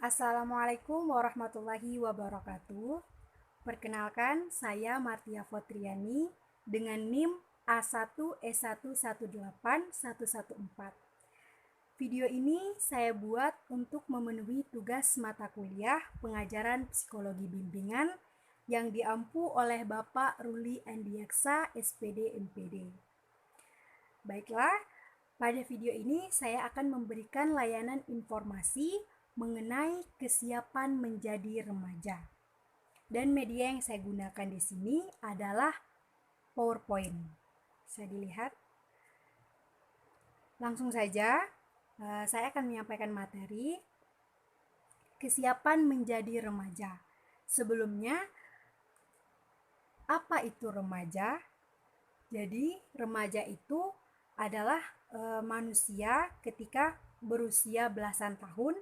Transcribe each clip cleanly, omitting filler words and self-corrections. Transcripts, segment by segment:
Assalamualaikum warahmatullahi wabarakatuh. Perkenalkan, saya Martia Fotriani dengan NIM A1E118114. Video ini saya buat untuk memenuhi tugas mata kuliah pengajaran psikologi bimbingan yang diampu oleh Bapak Ruli Andiaksa, SPD MPD. Baiklah, pada video ini saya akan memberikan layanan informasi mengenai kesiapan menjadi remaja. Dan media yang saya gunakan di sini adalah PowerPoint. Bisa dilihat. Langsung saja, saya akan menyampaikan materi kesiapan menjadi remaja. Sebelumnya, apa itu remaja? Jadi, remaja itu adalah manusia ketika berusia belasan tahun,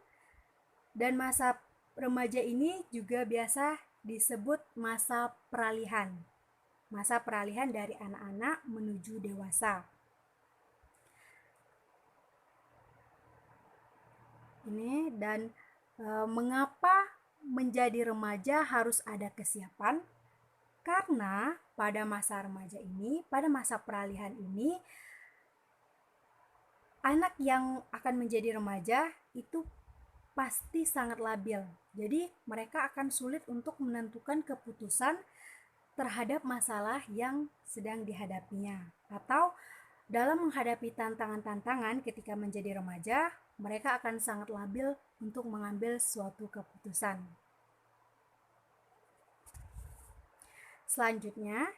dan masa remaja ini juga biasa disebut masa peralihan. Masa peralihan dari anak-anak menuju dewasa. Ini dan mengapa menjadi remaja harus ada kesiapan? Karena pada masa remaja ini, pada masa peralihan ini, anak yang akan menjadi remaja itu pasti sangat labil. Jadi mereka akan sulit untuk menentukan keputusan terhadap masalah yang sedang dihadapinya. Atau dalam menghadapi tantangan-tantangan ketika menjadi remaja, mereka akan sangat labil untuk mengambil suatu keputusan. Selanjutnya,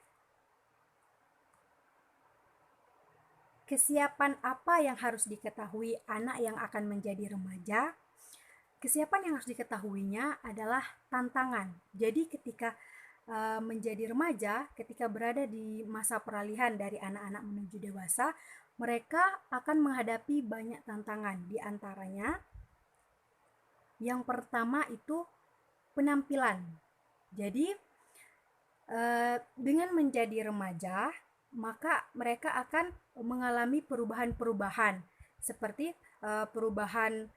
kesiapan apa yang harus diketahui anak yang akan menjadi remaja? Kesiapan yang harus diketahuinya adalah tantangan. Jadi ketika menjadi remaja, ketika berada di masa peralihan dari anak-anak menuju dewasa, mereka akan menghadapi banyak tantangan. Di antaranya, yang pertama itu penampilan. Jadi dengan menjadi remaja, maka mereka akan mengalami perubahan-perubahan seperti perubahan,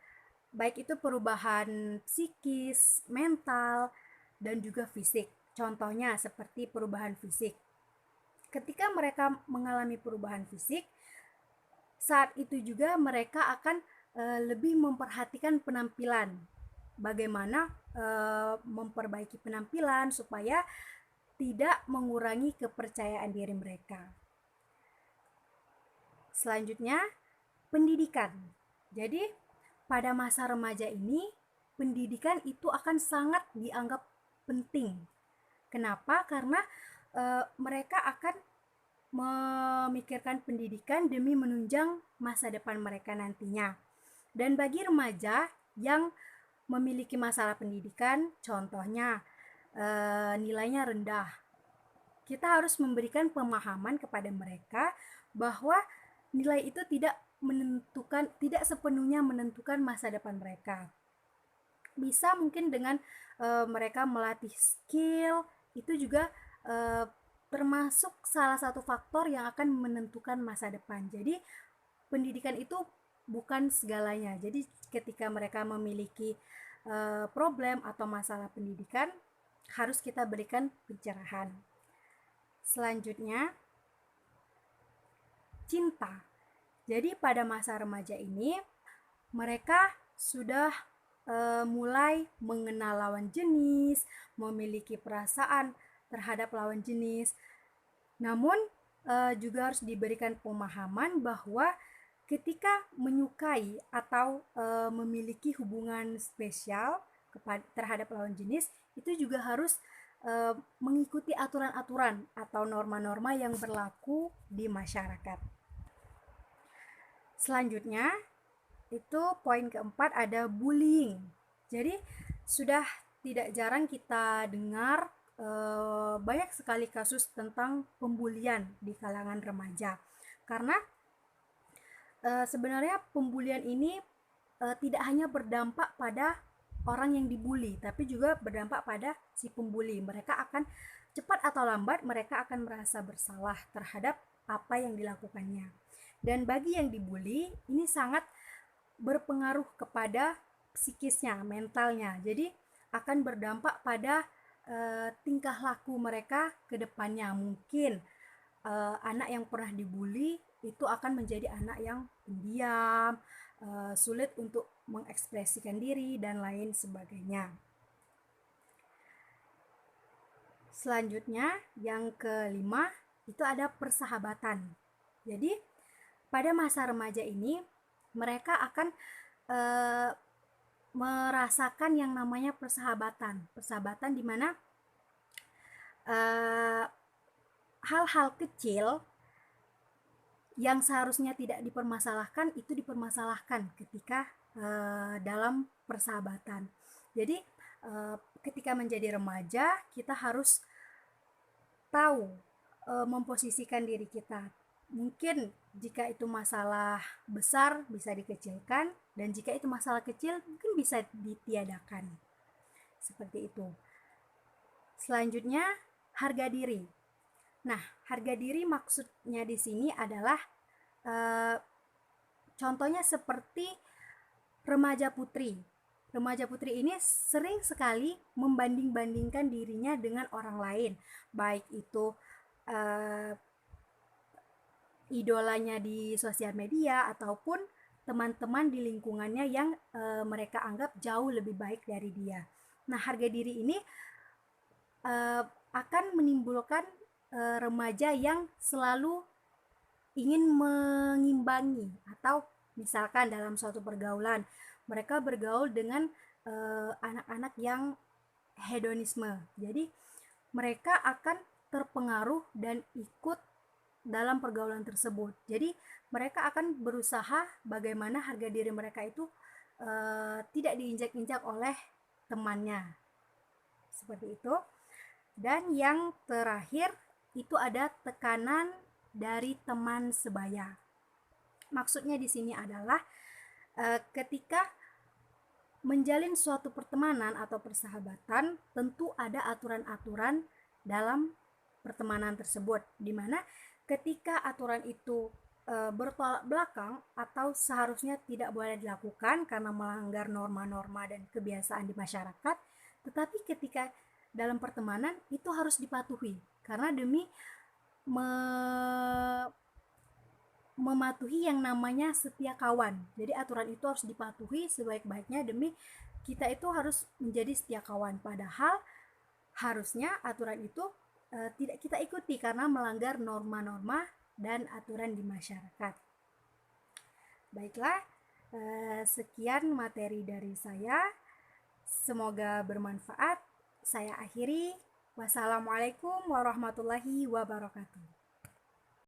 baik itu perubahan psikis, mental, dan juga fisik. Contohnya seperti perubahan fisik. Ketika mereka mengalami perubahan fisik, saat itu juga mereka akan lebih memperhatikan penampilan. Bagaimana memperbaiki penampilan supaya tidak mengurangi kepercayaan diri mereka. Selanjutnya, pendidikan. Jadi, pada masa remaja ini, pendidikan itu akan sangat dianggap penting. Kenapa? Karena mereka akan memikirkan pendidikan demi menunjang masa depan mereka nantinya. Dan bagi remaja yang memiliki masalah pendidikan, contohnya nilainya rendah, kita harus memberikan pemahaman kepada mereka bahwa nilai itu tidak sepenuhnya menentukan masa depan mereka. Bisa mungkin dengan mereka melatih skill, itu juga termasuk salah satu faktor yang akan menentukan masa depan. Jadi pendidikan itu bukan segalanya. Jadi ketika mereka memiliki problem atau masalah pendidikan, harus kita berikan pencerahan. Selanjutnya, cinta. Jadi pada masa remaja ini, mereka sudah mulai mengenal lawan jenis, memiliki perasaan terhadap lawan jenis. Namun juga harus diberikan pemahaman bahwa ketika menyukai atau memiliki hubungan spesial terhadap lawan jenis, itu juga harus mengikuti aturan-aturan atau norma-norma yang berlaku di masyarakat. Selanjutnya, itu poin keempat ada bullying. Jadi sudah tidak jarang kita dengar banyak sekali kasus tentang pembulian di kalangan remaja. Karena sebenarnya pembulian ini tidak hanya berdampak pada orang yang dibully, tapi juga berdampak pada si pembuli. Mereka akan cepat atau lambat mereka akan merasa bersalah terhadap apa yang dilakukannya. Dan bagi yang dibully, ini sangat berpengaruh kepada psikisnya, mentalnya. Jadi akan berdampak pada tingkah laku mereka ke depannya. Mungkin anak yang pernah dibully itu akan menjadi anak yang pendiam, sulit untuk mengekspresikan diri dan lain sebagainya. Selanjutnya, yang kelima itu ada persahabatan. Jadi pada masa remaja ini mereka akan merasakan yang namanya persahabatan. Persahabatan di mana hal-hal kecil yang seharusnya tidak dipermasalahkan itu dipermasalahkan ketika dalam persahabatan. Jadi ketika menjadi remaja kita harus tahu memposisikan diri kita. Mungkin jika itu masalah besar bisa dikecilkan, dan jika itu masalah kecil mungkin bisa ditiadakan. Seperti itu. Selanjutnya, harga diri. Nah, harga diri maksudnya di sini adalah contohnya seperti remaja putri. Remaja putri ini sering sekali membanding-bandingkan dirinya dengan orang lain, baik itu idolanya di sosial media ataupun teman-teman di lingkungannya yang mereka anggap jauh lebih baik dari dia. Nah, harga diri ini akan menimbulkan remaja yang selalu ingin mengimbangi, atau misalkan dalam suatu pergaulan mereka bergaul dengan anak-anak yang hedonisme. Jadi mereka akan terpengaruh dan ikut dalam pergaulan tersebut. Jadi mereka akan berusaha bagaimana harga diri mereka itu tidak diinjak-injak oleh temannya. Seperti itu. Dan yang terakhir itu ada tekanan dari teman sebaya. Maksudnya di sini adalah ketika menjalin suatu pertemanan atau persahabatan, tentu ada aturan-aturan dalam pertemanan tersebut, di mana ketika aturan itu bertolak belakang atau seharusnya tidak boleh dilakukan karena melanggar norma-norma dan kebiasaan di masyarakat, tetapi ketika dalam pertemanan itu harus dipatuhi karena demi mematuhi yang namanya setia kawan. Jadi aturan itu harus dipatuhi sebaik-baiknya demi kita itu harus menjadi setia kawan. Padahal harusnya aturan itu tidak kita ikuti karena melanggar norma-norma dan aturan di masyarakat. Baiklah, sekian materi dari saya. Semoga bermanfaat. Saya akhiri. Wassalamualaikum warahmatullahi wabarakatuh.